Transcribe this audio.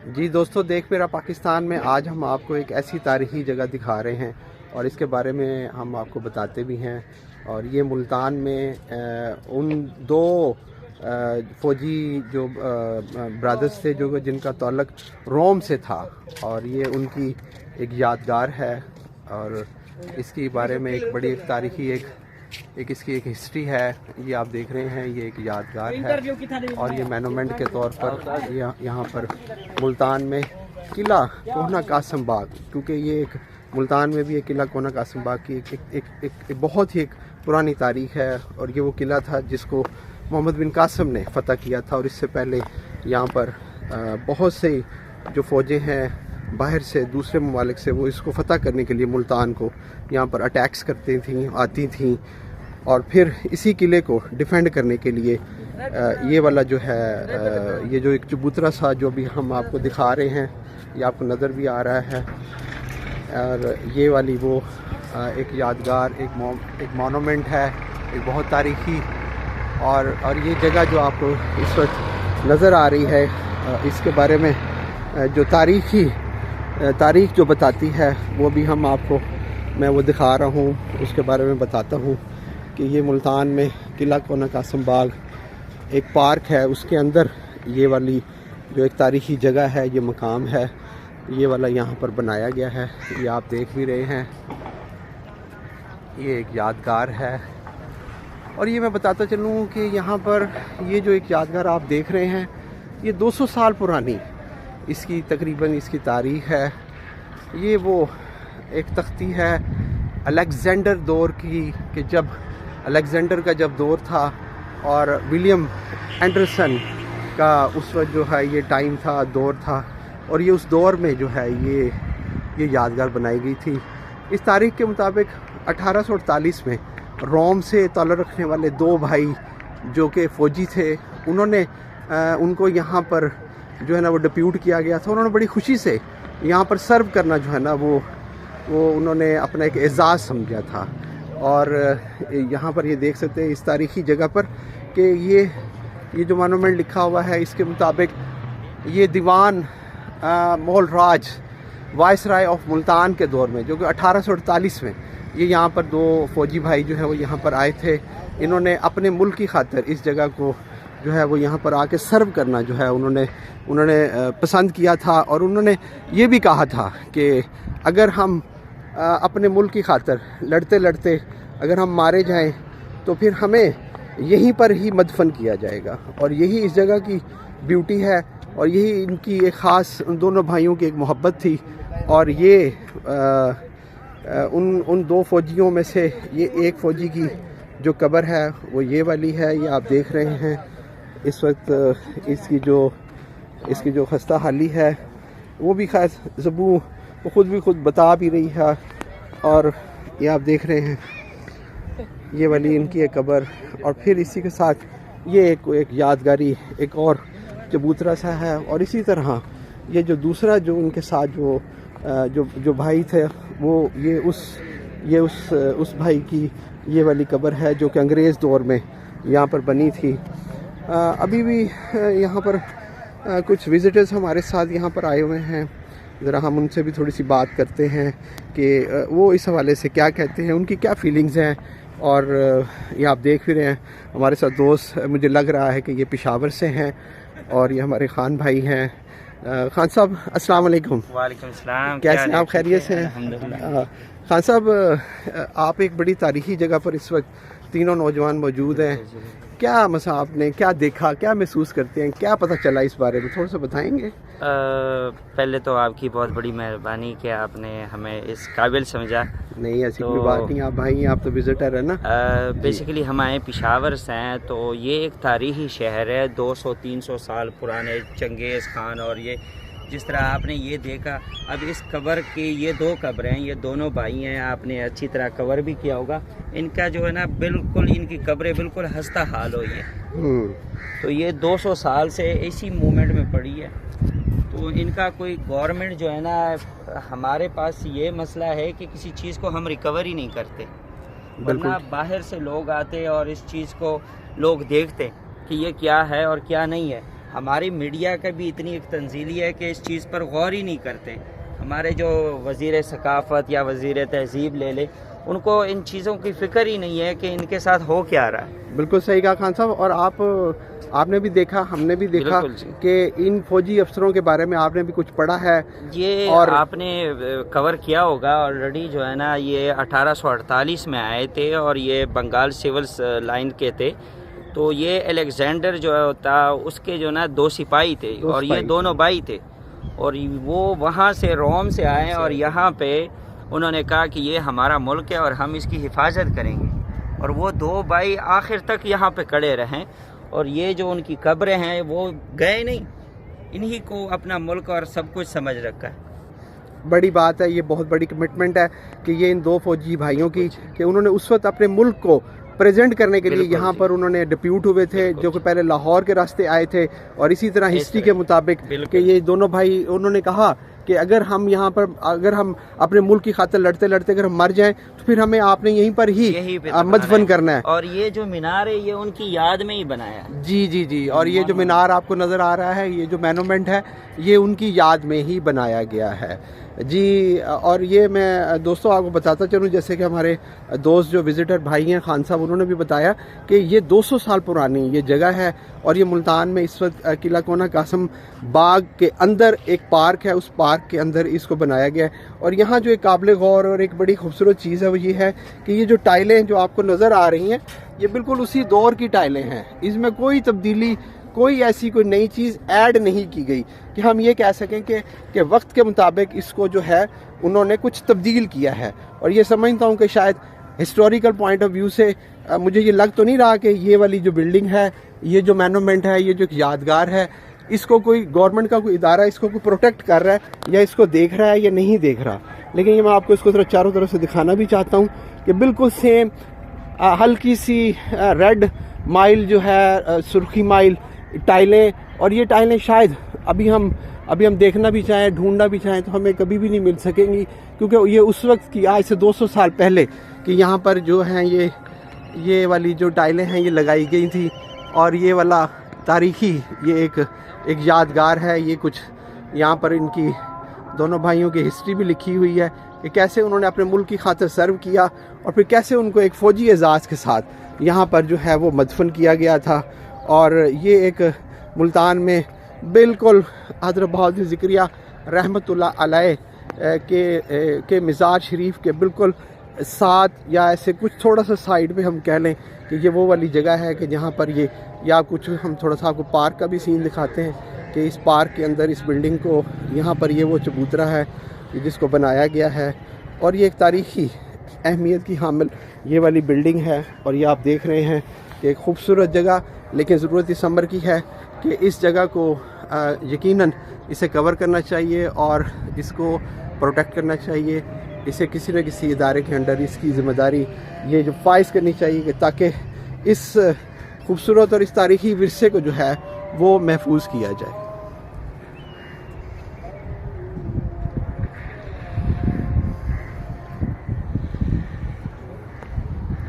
जी दोस्तों, देख मेरा पाकिस्तान में आज हम आपको एक ऐसी तारीखी जगह दिखा रहे हैं और इसके बारे में हम आपको बताते भी हैं। और ये मुल्तान में उन दो फ़ौजी जो ब्रदर्स थे जो जिनका ताल्लुक रोम से था, और ये उनकी एक यादगार है। और इसके बारे में एक बड़ी तारीखी एक इसकी एक हिस्ट्री है। ये आप देख रहे हैं, ये एक यादगार है और ये मोनूमेंट के तौर पर यहाँ पर मुल्तान में किला कोहना कासिम बाग, क्योंकि ये एक मुल्तान में भी एक किला कोहना कासिम बाग की एक बहुत ही एक पुरानी तारीख है। और ये वो किला था जिसको मोहम्मद बिन कासिम ने फ़तह किया था। और इससे पहले यहाँ पर बहुत से जो फ़ौजें हैं बाहर से, दूसरे ममालिक से, वो इसको फ़तह करने के लिए मुल्तान को यहाँ पर अटैक्स करती थी, आती थी। और फिर इसी किले को डिफेंड करने के लिए ये वाला जो है ये जो एक चबूतरा सा जो भी हम आपको दिखा रहे हैं, ये आपको नज़र भी आ रहा है। और ये वाली वो एक यादगार एक मोनूमेंट है, एक बहुत तारीखी। और ये जगह जो आपको इस वक्त नज़र आ रही है, इसके बारे में जो तारीख जो बताती है वो भी हम आपको मैं वो दिखा रहा हूँ, उसके बारे में बताता हूँ कि ये मुल्तान में किला कोहना कासिम बाग एक पार्क है, उसके अंदर ये वाली जो एक तारीखी जगह है, ये मकाम है, ये वाला यहाँ पर बनाया गया है। ये आप देख भी रहे हैं, ये एक यादगार है। और ये मैं बताता चलूँ कि यहाँ पर ये जो एक यादगार आप देख रहे हैं, ये 200 साल पुरानी इसकी तकरीबन इसकी तारीख है। ये वो एक तख्ती है अलेक्जेंडर दौर की, कि जब अलेक्जेंडर का जब दौर था और विलियम एंडरसन का उस वक्त जो है ये टाइम था, दौर था। और ये उस दौर में जो है ये यादगार बनाई गई थी। इस तारीख के मुताबिक 1848 में रोम से ताल्लुक़ रखने वाले दो भाई जो कि फ़ौजी थे, उन्होंने उनको यहाँ पर जो है ना वो डिप्यूट किया गया था। उन्होंने बड़ी खुशी से यहाँ पर सर्व करना जो है ना वो उन्होंने अपना एक एजाज़ समझा था। और यहाँ पर ये देख सकते हैं इस तारीखी जगह पर कि ये जो मोनूमेंट लिखा हुआ है, इसके मुताबिक ये दीवान मोल राज वाइसराय ऑफ मुल्तान के दौर में, जो कि 1848 में ये यहाँ पर दो फ़ौजी भाई जो है वो यहाँ पर आए थे। इन्होंने अपने मुल्क की खातिर इस जगह को जो है वो यहाँ पर आके सर्व करना जो है उन्होंने पसंद किया था। और उन्होंने ये भी कहा था कि अगर हम अपने मुल्क की खातिर लड़ते लड़ते अगर हम मारे जाएं तो फिर हमें यहीं पर ही मदफन किया जाएगा। और यही इस जगह की ब्यूटी है और यही इनकी एक ख़ास उन दोनों भाइयों की एक मोहब्बत थी। और ये उन दो फ़ौजियों में से ये एक फ़ौजी की जो कब्र है वो ये वाली है, ये आप देख रहे हैं। इस वक्त इसकी जो खस्ता हाली है वो भी खैर ज़बू वो खुद बता भी रही है। और ये आप देख रहे हैं ये वाली इनकी एक कब्र। और फिर इसी के साथ ये एक यादगारी एक और चबूतरा सा है। और इसी तरह ये जो दूसरा जो उनके साथ जो भाई थे वो ये उस भाई की ये वाली कब्र है जो कि अंग्रेज़ दौर में यहाँ पर बनी थी। अभी भी यहाँ पर कुछ विज़िटर्स हमारे साथ यहाँ पर आए हुए हैं, ज़रा हम उनसे भी थोड़ी सी बात करते हैं कि वो इस हवाले से क्या कहते हैं, उनकी क्या फीलिंग्स हैं। और ये आप देख भी रहे हैं हमारे साथ दोस्त, मुझे लग रहा है कि ये पेशावर से हैं और ये हमारे खान भाई हैं। खान साहब अस्सलाम वालेकुम। वालेकुम सलाम, कैसे आप खैरियत से हैं? खान साहब, आप एक बड़ी तारीखी जगह पर इस वक्त तीनों नौजवान मौजूद हैं। क्या मसा आपने क्या देखा, क्या महसूस करते हैं, क्या पता चला इस बारे में थोड़ा सा बताएंगे? पहले तो आपकी बहुत बड़ी मेहरबानी कि आपने हमें इस काबिल समझा। नहीं ऐसी कोई बात नहीं, आप भाई आप तो विजिटर है ना। बेसिकली हम आए पेशावर से हैं, तो ये एक तारीखी शहर है 200-300 साल पुराने, चंगेज़ खान। और ये जिस तरह आपने ये देखा, अब इस कब्र की ये दो कब्र हैं, ये दोनों भाई हैं, आपने अच्छी तरह कवर भी किया होगा। इनका जो है ना बिल्कुल इनकी कब्रें बिल्कुल हंसता हाल हुई है। तो ये 200 साल से इसी मूवमेंट में पड़ी है। तो इनका कोई गवर्नमेंट जो है ना, हमारे पास ये मसला है कि किसी चीज़ को हम रिकवर ही नहीं करते, वरना बाहर से लोग आते और इस चीज़ को लोग देखते कि ये क्या है और क्या नहीं है। हमारी मीडिया का भी इतनी एक तंजीली है कि इस चीज़ पर गौर ही नहीं करते। हमारे जो वज़ीर सकाफ़त या वज़ीर तहज़ीब ले ले, उनको इन चीज़ों की फ़िक्र ही नहीं है कि इनके साथ हो क्या रहा है। बिल्कुल सही कहा खान साहब। और आपने भी देखा, हमने भी देखा कि इन फौजी अफसरों के बारे में आपने भी कुछ पढ़ा है। ये और आपने कवर किया होगा ऑलरेडी, जो है ना, ये 1848 में आए थे और ये बंगाल सिविल लाइन के थे। तो ये अलेक्जेंडर जो होता उसके जो ना 2 सिपाही थे और ये दोनों भाई थे, और वो वहाँ से रोम से आए और यहाँ पे उन्होंने कहा कि ये हमारा मुल्क है और हम इसकी हिफाजत करेंगे। और वो 2 भाई आखिर तक यहाँ पे खड़े रहें, और ये जो उनकी कब्रें हैं वो गए नहीं, इन्हीं को अपना मुल्क और सब कुछ समझ रखा है। बड़ी बात है, ये बहुत बड़ी कमिटमेंट है कि ये इन 2 फौजी भाइयों की, कि उन्होंने उस वक्त अपने मुल्क को प्रेजेंट करने के लिए यहाँ पर उन्होंने डिप्यूट हुए थे, जो कि पहले लाहौर के रास्ते आए थे। और इसी तरह हिस्ट्री के मुताबिक कि ये दोनों भाई, उन्होंने कहा कि अगर हम यहाँ पर, अगर हम अपने मुल्क की खातिर लड़ते लड़ते अगर हम मर जाएं तो फिर हमें आपने यहीं पर ही मदफन करना है। और ये जो मीनार है ये उनकी याद में ही बनाया। जी जी जी। और ये जो मीनार आपको नज़र आ रहा है, ये जो मोनूमेंट है, ये उनकी याद में ही बनाया गया है जी। और ये मैं दोस्तों आपको बताता चलूँ, जैसे कि हमारे दोस्त जो विजिटर भाई हैं खान साहब, उन्होंने भी बताया कि ये 200 साल पुरानी ये जगह है। और ये मुल्तान में इस वक्त किला कोना कासम बाग के अंदर एक पार्क है, उस पार्क के अंदर इसको बनाया गया है। और यहाँ जो एक काबिल गौर और एक बड़ी खूबसूरत चीज़ है वो ये है कि ये जो टाइलें जो आपको नज़र आ रही हैं, ये बिल्कुल उसी दौर की टाइलें हैं। इसमें कोई तब्दीली, कोई ऐसी कोई नई चीज़ ऐड नहीं की गई कि हम ये कह सकें कि वक्त के मुताबिक इसको जो है उन्होंने कुछ तब्दील किया है। और ये समझता हूँ कि शायद हिस्टोरिकल पॉइंट ऑफ व्यू से मुझे ये लग तो नहीं रहा कि ये वाली जो बिल्डिंग है, ये जो मोनूमेंट है, ये जो यादगार है, इसको कोई गवर्नमेंट का कोई इदारा इसको कोई प्रोटेक्ट कर रहा है या इसको देख रहा है या नहीं देख रहा। लेकिन ये मैं आपको इसको तरह चारों तरफ से दिखाना भी चाहता हूँ कि बिल्कुल सेम हल्की सी रेड माइल जो है, सुर्खी माइल टाइलें। और ये टाइलें शायद अभी हम देखना भी चाहें, ढूंढना भी चाहें तो हमें कभी भी नहीं मिल सकेंगी, क्योंकि ये उस वक्त की, आज से 200 साल पहले कि यहाँ पर जो हैं ये वाली जो टाइलें हैं ये लगाई गई थी। और ये वाला तारीखी ये एक यादगार है। ये कुछ यहाँ पर इनकी दोनों भाइयों की हिस्ट्री भी लिखी हुई है कि कैसे उन्होंने अपने मुल्क की खातिर सर्व किया और फिर कैसे उनको एक फ़ौजी एजाज़ के साथ यहाँ पर जो है वो मदफन किया गया था। और ये एक मुल्तान में बिल्कुल हज़रत बहादुर ज़िक्रिया रहमतुल्लाह अलैह के मिज़ार शरीफ के बिल्कुल साथ, या ऐसे कुछ थोड़ा सा साइड पे हम कह लें कि ये वो वाली जगह है कि जहाँ पर ये, या कुछ हम थोड़ा सा आपको पार्क का भी सीन दिखाते हैं कि इस पार्क के अंदर इस बिल्डिंग को, यहाँ पर ये वो चबूतरा है जिसको बनाया गया है। और ये एक तारीख़ी अहमियत की हामिल ये वाली बिल्डिंग है। और ये आप देख रहे हैं कि एक ख़ूबसूरत जगह, लेकिन ज़रूरत इस अमर की है कि इस जगह को यकीनन इसे कवर करना चाहिए और इसको प्रोटेक्ट करना चाहिए। इसे किसी न किसी इदारे के अंडर इसकी ज़िम्मेदारी ये जो फाइज करनी चाहिए कि ताकि इस खूबसूरत और इस तारीख़ी विरसे को जो है वो महफूज किया जाए।